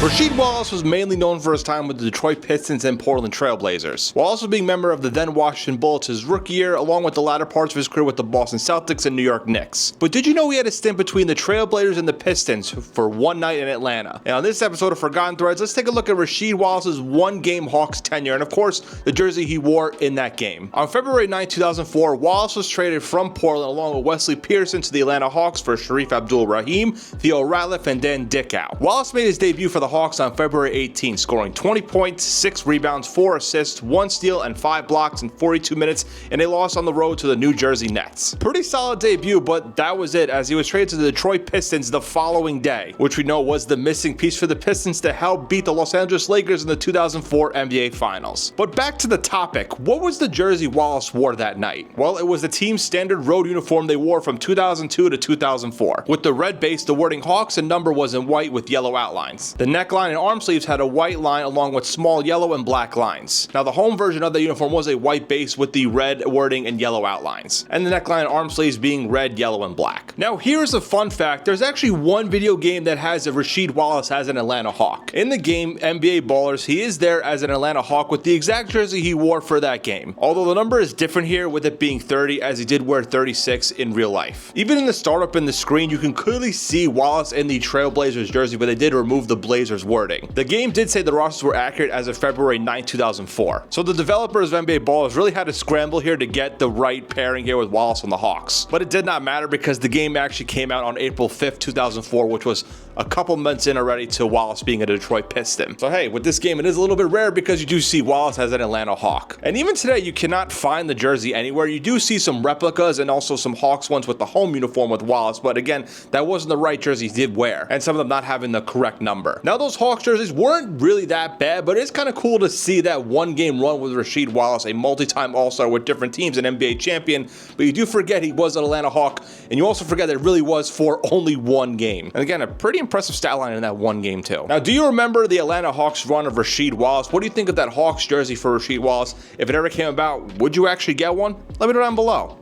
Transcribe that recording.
Rasheed Wallace was mainly known for his time with the Detroit Pistons and Portland Trail Blazers, while also being a member of the then Washington Bullets his rookie year, along with the latter parts of his career with the Boston Celtics and New York Knicks. But did you know he had a stint between the Trail Blazers and the Pistons for one night in Atlanta? And on this episode of Forgotten Threads, let's take a look at Rasheed Wallace's one-game Hawks tenure, and of course, the jersey he wore in that game. On February 9, 2004, Wallace was traded from Portland along with Wesley Pearson to the Atlanta Hawks for Sharif Abdul-Rahim, Theo Ratliff, and Dan Dickau. Wallace made his debut for the Hawks on February 18, scoring 20 points, 6 rebounds, 4 assists, 1 steal, and 5 blocks in 42 minutes in a loss on the road to the New Jersey Nets. Pretty solid debut, but that was it, as he was traded to the Detroit Pistons the following day, which we know was the missing piece for the Pistons to help beat the Los Angeles Lakers in the 2004 NBA Finals. But back to the topic, what was the jersey Wallace wore that night? Well, it was the team's standard road uniform they wore from 2002 to 2004. With the red base, the wording Hawks and number was in white with yellow outlines. The neckline and arm sleeves had a white line along with small yellow and black lines. Now, the home version of the uniform was a white base with the red wording and yellow outlines, and the neckline and arm sleeves being red, yellow, and black. Now, here's a fun fact. There's actually one video game that has a Rasheed Wallace as an Atlanta Hawk. In the game, NBA Ballers, he is there as an Atlanta Hawk with the exact jersey he wore for that game. Although the number is different here with it being 30, as he did wear 36 in real life. Even in the startup in the screen, you can clearly see Wallace in the Trailblazers jersey, but they did remove the Blazers wording. The game did say the rosters were accurate as of February 9, 2004. So the developers of NBA Ballers really had to scramble here to get the right pairing here with Wallace on the Hawks. But it did not matter because the game actually came out on April 5th, 2004, which was a couple months in already to Wallace being a Detroit Piston. So hey, with this game, it is a little bit rare because you do see Wallace as an Atlanta Hawk. And even today, you cannot find the jersey anywhere. You do see some replicas and also some Hawks ones with the home uniform with Wallace, but again, that wasn't the right jersey he did wear, and some of them not having the correct number. Now, those Hawks jerseys weren't really that bad, but it's kind of cool to see that one game run with Rasheed Wallace, a multi-time All-Star with different teams, an NBA champion, but you do forget he was an Atlanta Hawk, and you also forget that it really was for only one game. And again, a pretty impressive stat line in that one game too. Now, do you remember the Atlanta Hawks run of Rasheed Wallace? What do you think of that Hawks jersey for Rasheed Wallace? If it ever came about, would you actually get one? Let me know down below.